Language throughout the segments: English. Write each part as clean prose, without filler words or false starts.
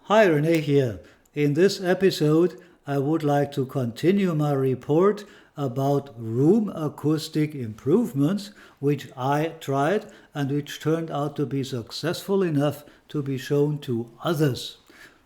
Hi, René here. In this episode, I would like to continue my report about room acoustic improvements, which I tried and which turned out to be successful enough to be shown to others.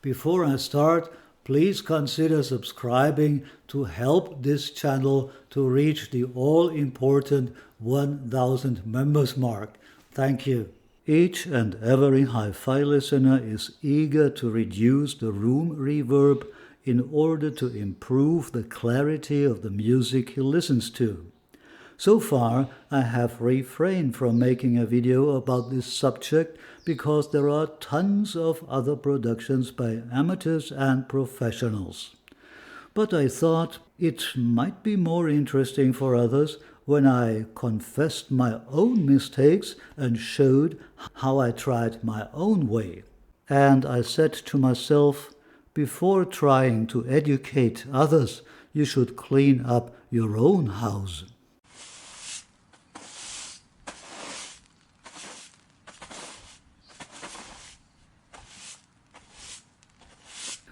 Before I start, please consider subscribing to help this channel to reach the all-important 1000 members mark. Thank you. Each and every hi-fi listener is eager to reduce the room reverb in order to improve the clarity of the music he listens to. So far, I have refrained from making a video about this subject because there are tons of other productions by amateurs and professionals. But I thought it might be more interesting for others when I confessed my own mistakes and showed how I tried my own way. And I said to myself, before trying to educate others, you should clean up your own house.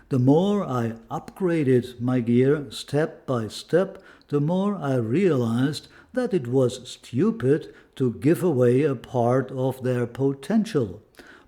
The more I upgraded my gear step by step, the more I realized that it was stupid to give away a part of their potential.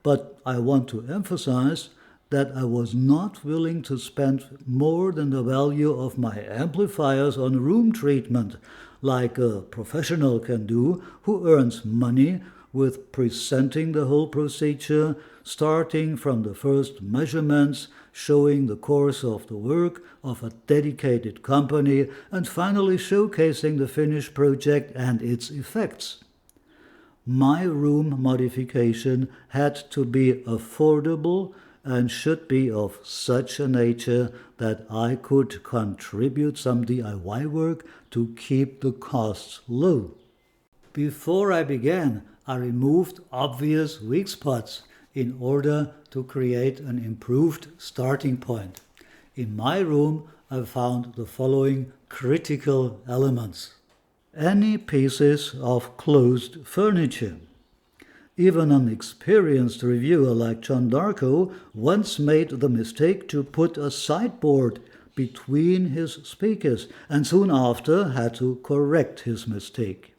But I want to emphasize that I was not willing to spend more than the value of my amplifiers on room treatment, like a professional can do who earns money with presenting the whole procedure, starting from the first measurements, showing the course of the work of a dedicated company, and finally showcasing the finished project and its effects. My room modification had to be affordable and should be of such a nature that I could contribute some DIY work to keep the costs low. Before I began, I removed obvious weak spots in order to create an improved starting point. In my room, I found the following critical elements. Any pieces of closed furniture. Even an experienced reviewer like John Darko once made the mistake to put a sideboard between his speakers and soon after had to correct his mistake.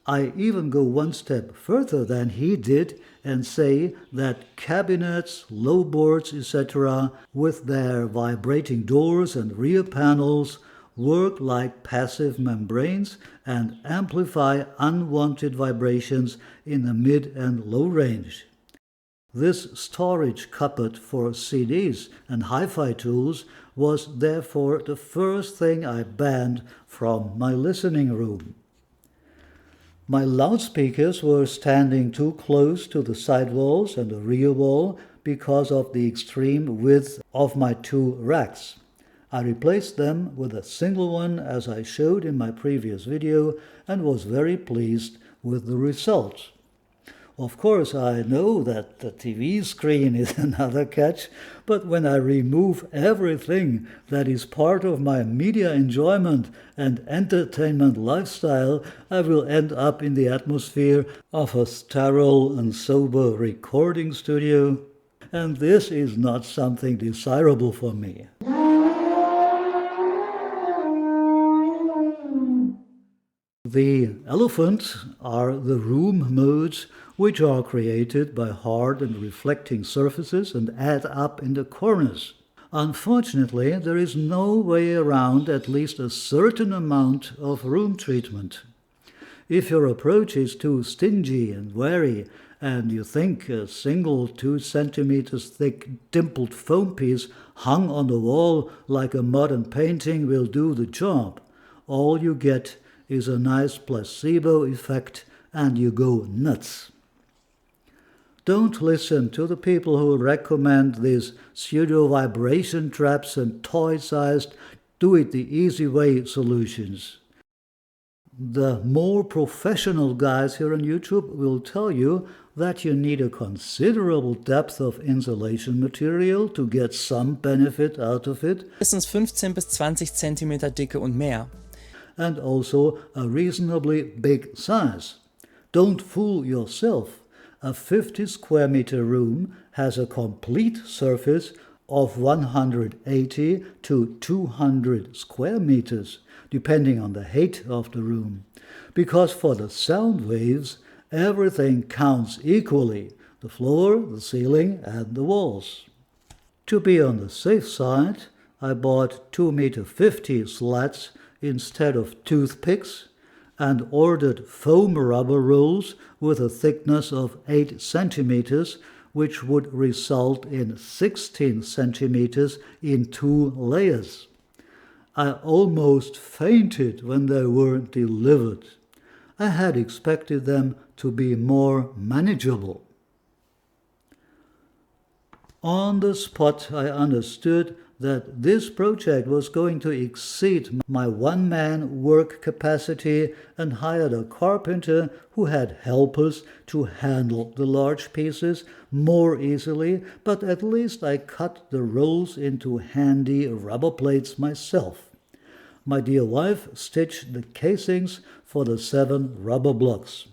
I even go one step further than he did and say that cabinets, low boards, etc., with their vibrating doors and rear panels work like passive membranes and amplify unwanted vibrations in the mid and low range. This storage cupboard for CDs and hi-fi tools was therefore the first thing I banned from my listening room. My loudspeakers were standing too close to the side walls and the rear wall because of the extreme width of my two racks. I replaced them with a single one as I showed in my previous video and was very pleased with the result. Of course, I know that the TV screen is another catch, but when I remove everything that is part of my media enjoyment and entertainment lifestyle, I will end up in the atmosphere of a sterile and sober recording studio, and this is not something desirable for me. The elephant are the room modes which are created by hard and reflecting surfaces and add up in the corners. Unfortunately, there is no way around at least a certain amount of room treatment. If your approach is too stingy and wary, and you think a single 2 centimeters thick dimpled foam piece hung on the wall like a modern painting will do the job, all you get is a nice placebo effect and you go nuts. Don't listen to the people who recommend these pseudo-vibration traps and toy-sized do-it-the-easy-way solutions. The more professional guys here on YouTube will tell you that you need a considerable depth of insulation material to get some benefit out of it. Mindestens 15 bis 20 cm Dicke und mehr. And also a reasonably big size. Don't fool yourself. A 50 square meter room has a complete surface of 180 to 200 square meters, depending on the height of the room. Because for the sound waves, everything counts equally: the floor, the ceiling, and the walls. To be on the safe side, I bought 2.50 meter slats instead of toothpicks and ordered foam rubber rolls with a thickness of 8 centimeters, which would result in 16 centimeters in 2 layers. I almost fainted when they were delivered. I had expected them to be more manageable. On the spot, I understood that this project was going to exceed my one-man work capacity and hired a carpenter who had helpers to handle the large pieces more easily, but at least I cut the rolls into handy rubber plates myself. My dear wife stitched the casings for the 7 rubber blocks.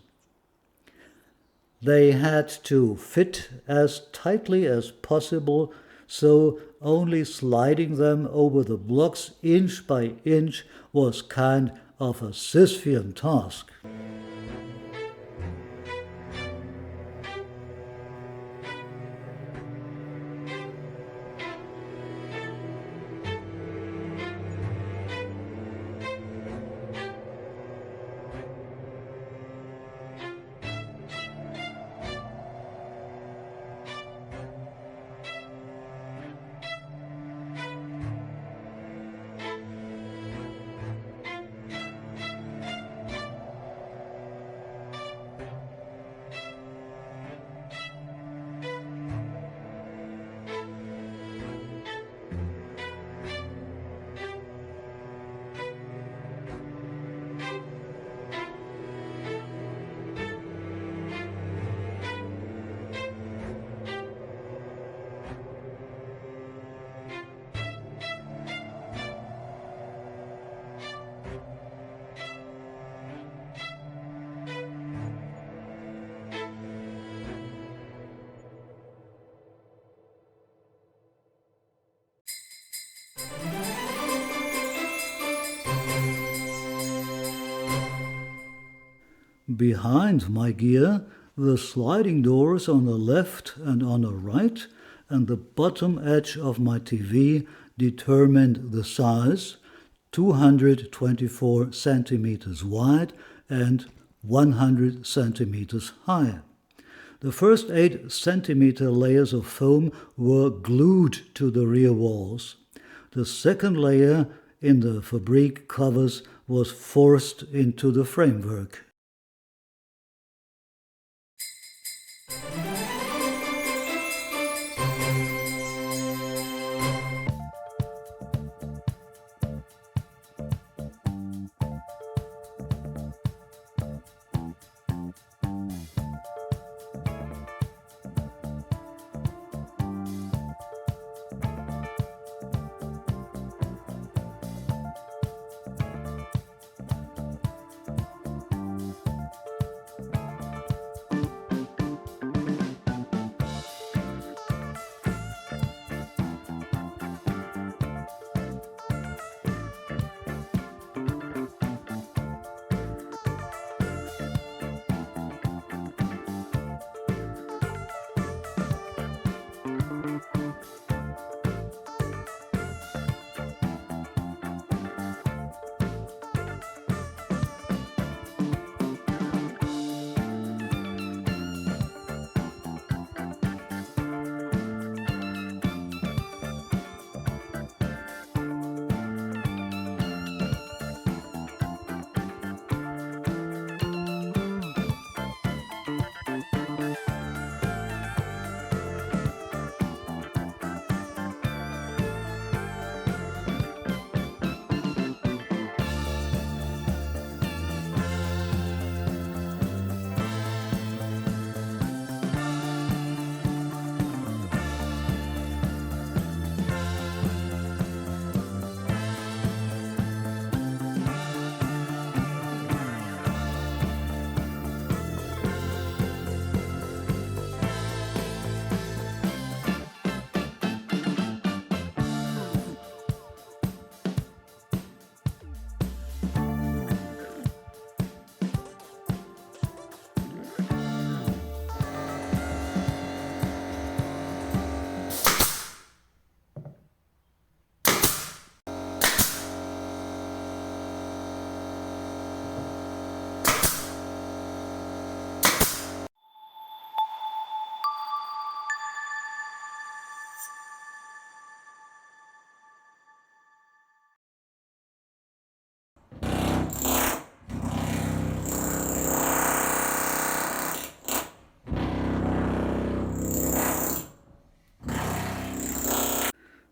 They had to fit as tightly as possible, so only sliding them over the blocks inch by inch was kind of a Sisyphean task. Behind my gear, the sliding doors on the left and on the right, and the bottom edge of my TV determined the size: 224 centimeters wide and 100 centimeters high. The first 8 centimeter layers of foam were glued to the rear walls. The second layer in the fabric covers was forced into the framework.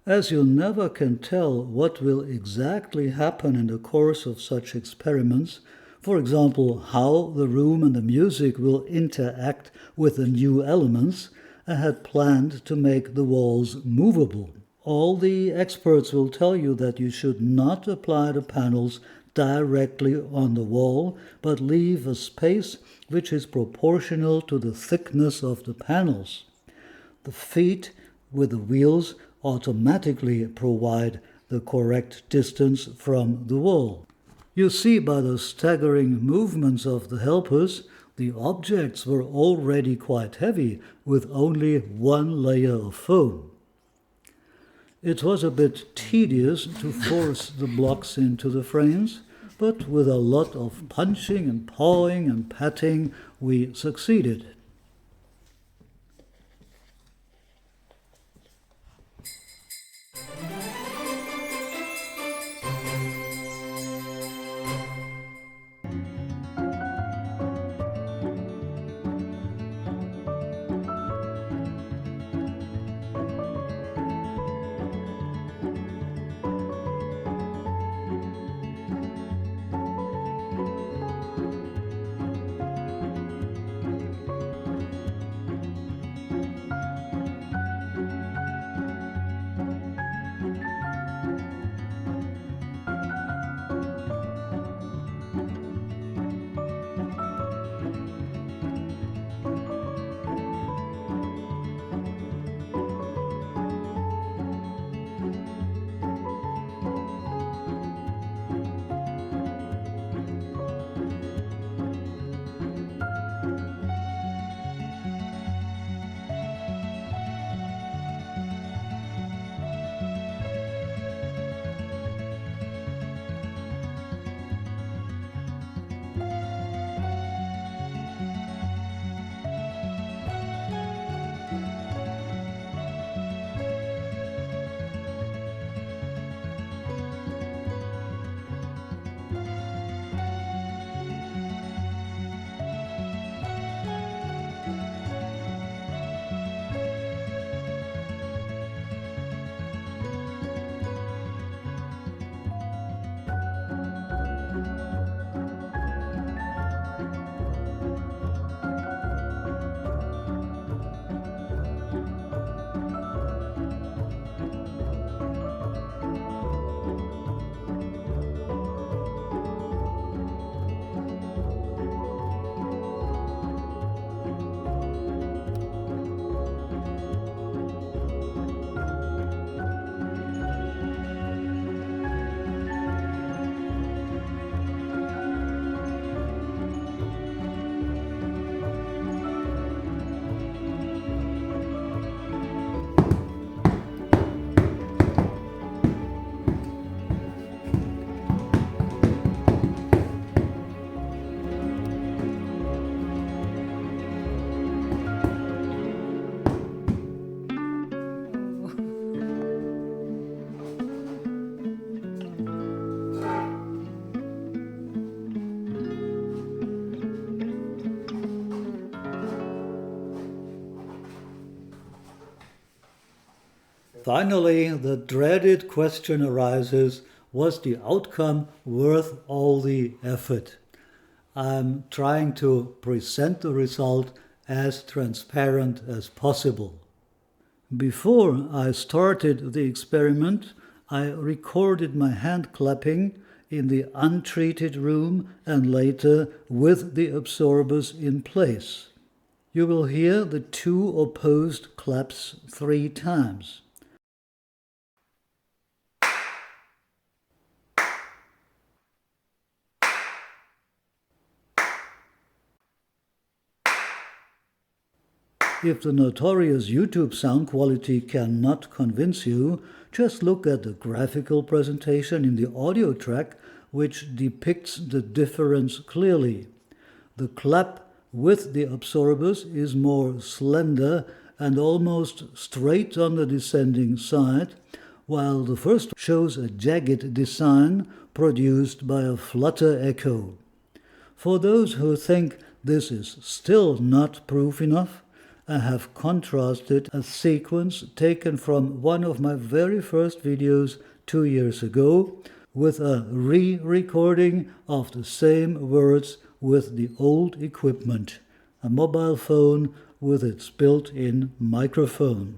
As you never can tell what will exactly happen in the course of such experiments, for example, how the room and the music will interact with the new elements, I had planned to make the walls movable. All the experts will tell you that you should not apply the panels directly on the wall, but leave a space which is proportional to the thickness of the panels. The feet with the wheels automatically provide the correct distance from the wall. You see by the staggering movements of the helpers, the objects were already quite heavy with only one layer of foam. It was a bit tedious to force the blocks into the frames, but with a lot of punching and pawing and patting, we succeeded. Finally, the dreaded question arises, was the outcome worth all the effort? I'm trying to present the result as transparent as possible. Before I started the experiment, I recorded my hand clapping in the untreated room and later with the absorbers in place. You will hear the two opposed claps 3 times. If the notorious YouTube sound quality cannot convince you, just look at the graphical presentation in the audio track, which depicts the difference clearly. The clap with the absorbers is more slender and almost straight on the descending side, while the first shows a jagged design produced by a flutter echo. For those who think this is still not proof enough, I have contrasted a sequence taken from one of my very first videos 2 years ago with a re-recording of the same words with the old equipment, a mobile phone with its built-in microphone.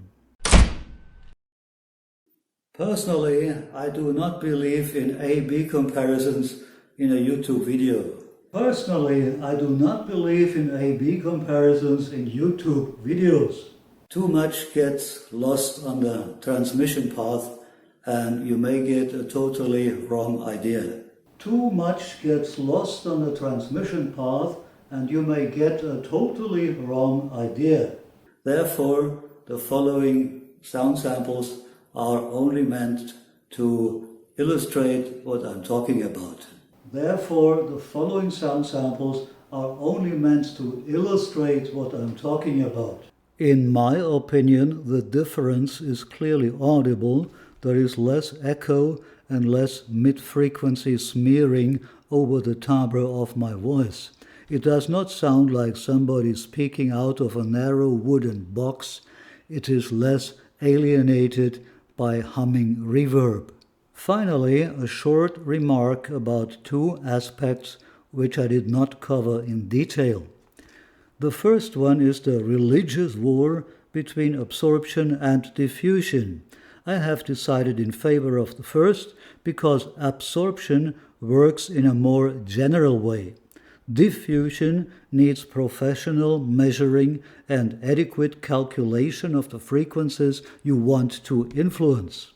Personally, I do not believe in A-B comparisons in a YouTube video. Personally, I do not believe in A-B comparisons in YouTube videos. Too much gets lost on the transmission path and you may get a totally wrong idea. Too much gets lost on the transmission path and you may get a totally wrong idea. Therefore, the following sound samples are only meant to illustrate what I'm talking about. Therefore, the following sound samples are only meant to illustrate what I'm talking about. In my opinion, the difference is clearly audible. There is less echo and less mid-frequency smearing over the timbre of my voice. It does not sound like somebody speaking out of a narrow wooden box. It is less alienated by humming reverb. Finally, a short remark about two aspects which I did not cover in detail. The first one is the religious war between absorption and diffusion. I have decided in favor of the first because absorption works in a more general way. Diffusion needs professional measuring and adequate calculation of the frequencies you want to influence.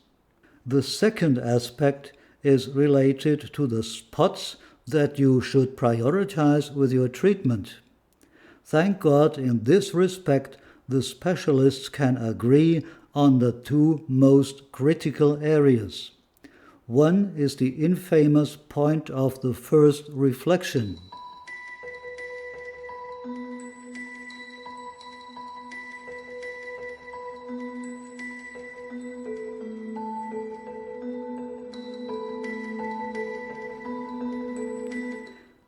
The second aspect is related to the spots that you should prioritize with your treatment. Thank God, in this respect, the specialists can agree on the two most critical areas. One is the infamous point of the first reflection.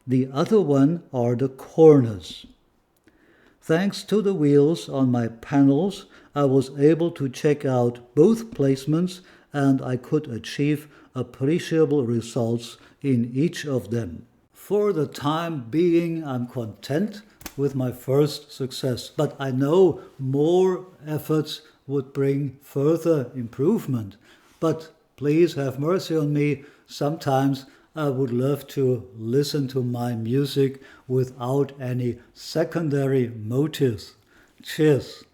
The other one are the corners. Thanks to the wheels on my panels, I was able to check out both placements and I could achieve appreciable results in each of them. For the time being, I'm content with my first success, but I know more efforts would bring further improvement. But please have mercy on me. Sometimes I would love to listen to my music without any secondary motives. Cheers.